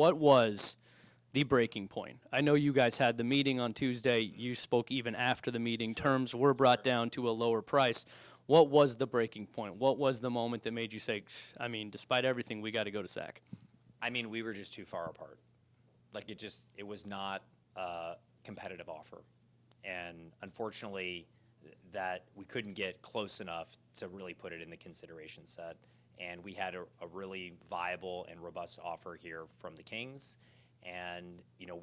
what was the breaking point? I know you guys had the meeting on Tuesday. You spoke even after the meeting. Terms were brought down to a lower price. What was the breaking point? What was the moment that made you say, I mean, despite everything, we got to go to SAC? I mean, we were just too far apart. Like, it was not a competitive offer. And unfortunately, that we couldn't get close enough to really put it in the consideration set. And we had a really viable and robust offer here from the Kings. And, you know,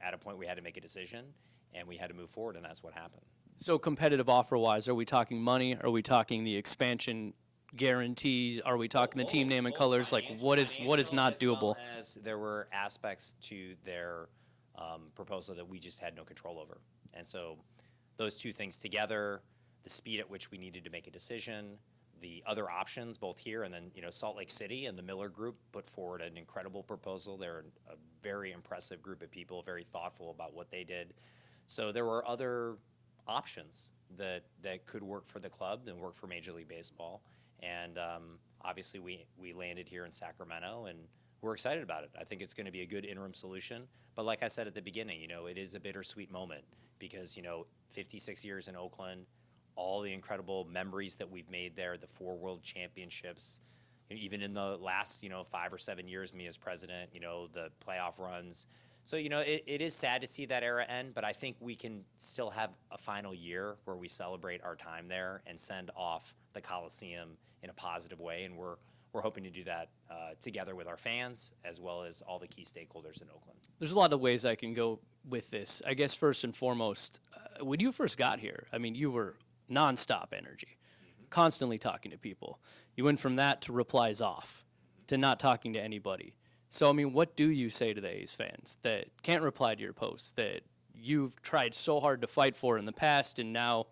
at a point we had to make a decision, and we had to move forward, and that's what happened. So competitive offer-wise, are we talking money? Are we talking the expansion guarantees? Are we talking the team name and colors? Like, what is not doable? Well, as there were aspects to their proposal that we just had no control over. And so those two things together, the speed at which we needed to make a decision, the other options, both here and then, you know, Salt Lake City and the Miller Group put forward an incredible proposal. They're a very impressive group of people, very thoughtful about what they did. So there were other options that could work for the club and work for Major League Baseball. And obviously we landed here in Sacramento, and we're excited about it. I think it's going to be a good interim solution. But like I said at the beginning, you know, it is a bittersweet moment because, you know, 56 years in Oakland, all the incredible memories that we've made there, the 4 World Championships, even in the last, you know, 5 or 7 years, me as president, you know, the playoff runs. So, you know, it is sad to see that era end, but I think we can still have a final year where we celebrate our time there and send off the Coliseum in a positive way, and we're hoping to do that together with our fans as well as all the key stakeholders in Oakland. There's a lot of ways I can go with this. I guess first and foremost, when you first got here, I mean, you were nonstop energy, constantly talking to people. You went from that to replies off, to not talking to anybody. So, I mean, what do you say to the A's fans that can't reply to your posts, that you've tried so hard to fight for in the past, and now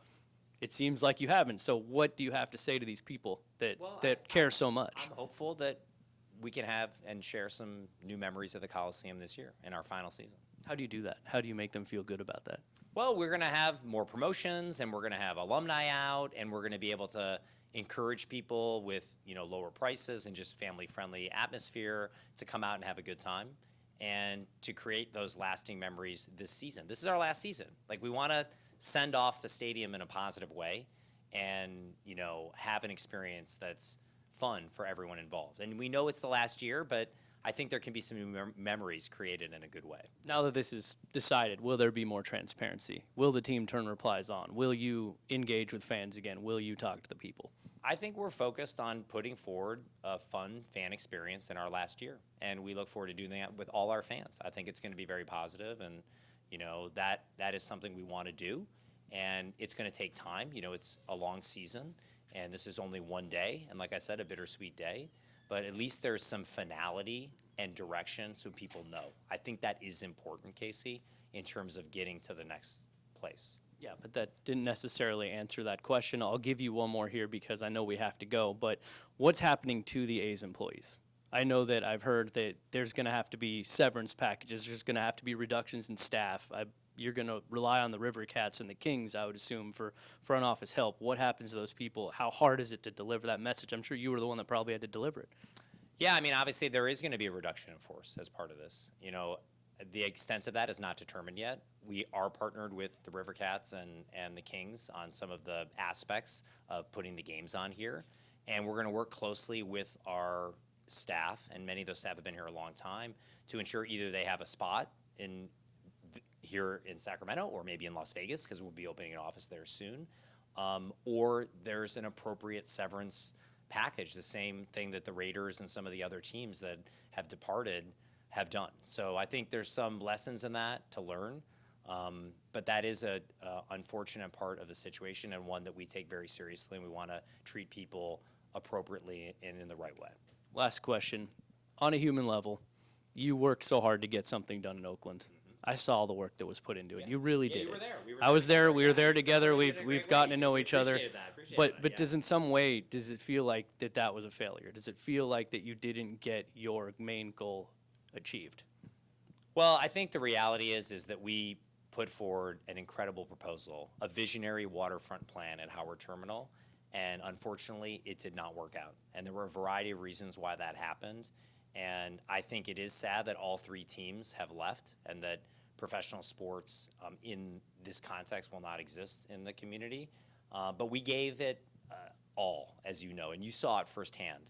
it seems like you haven't? So what do you have to say to these people that care so much? I'm hopeful that we can have and share some new memories of the Coliseum this year in our final season. How do you do that? How do you make them feel good about that? Well, we're going to have more promotions, and we're going to have alumni out, and we're going to be able to encourage people with, you know, lower prices and just family-friendly atmosphere to come out and have a good time and to create those lasting memories this season. This is our last season. Like, we want to send off the stadium in a positive way and, you know, have an experience that's fun for everyone involved. And we know it's the last year, but I think there can be some new memories created in a good way. Now that this is decided, will there be more transparency? Will the team turn replies on? Will you engage with fans again? Will you talk to the people? I think we're focused on putting forward a fun fan experience in our last year, and we look forward to doing that with all our fans. I think it's going to be very positive, and, you know, that is something we want to do, and it's going to take time. You know, it's a long season, and this is only one day, and like I said, a bittersweet day. But at least there's some finality and direction so people know. I think that is important, Casey, in terms of getting to the next place. Yeah, but that didn't necessarily answer that question. I'll give you one more here because I know we have to go. But what's happening to the A's employees? I know that I've heard that there's going to have to be severance packages. There's going to have to be reductions in staff. You're going to rely on the River Cats and the Kings, I would assume, for front office help. What happens to those people? How hard is it to deliver that message? I'm sure you were the one that probably had to deliver it. Yeah, I mean, obviously there is going to be a reduction in force as part of this. You know, the extent of that is not determined yet. We are partnered with the River Cats and the Kings on some of the aspects of putting the games on here. And we're going to work closely with our staff, and many of those staff have been here a long time, to ensure either they have a spot here in Sacramento or maybe in Las Vegas, because we'll be opening an office there soon, or there's an appropriate severance package, the same thing that the Raiders and some of the other teams that have departed have done. So I think there's some lessons in that to learn, but that is a unfortunate part of the situation, and one that we take very seriously, and we want to treat people appropriately and in the right way. Last question. On a human level, you worked so hard to get something done in Oakland. I saw the work that was put into it. You really did. You were it. there. I was there. We were there together. We've gotten to know each other. But yeah. does in some way, does it feel like that was a failure? Does it feel like that you didn't get your main goal achieved? Well, I think the reality is that we put forward an incredible proposal, a visionary waterfront plan at Howard Terminal, and unfortunately, it did not work out. And there were a variety of reasons why that happened. And I think it is sad that all three teams have left and that professional sports in this context will not exist in the community. But we gave it all, as you know, and you saw it firsthand.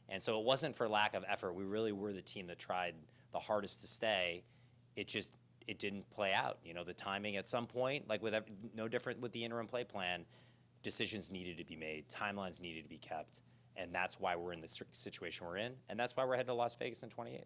And so it wasn't for lack of effort. We really were the team that tried the hardest to stay. It didn't play out. You know, the timing at some point, like no different with the interim play plan, decisions needed to be made, timelines needed to be kept, and that's why we're in the situation we're in, and that's why we're headed to Las Vegas in 28.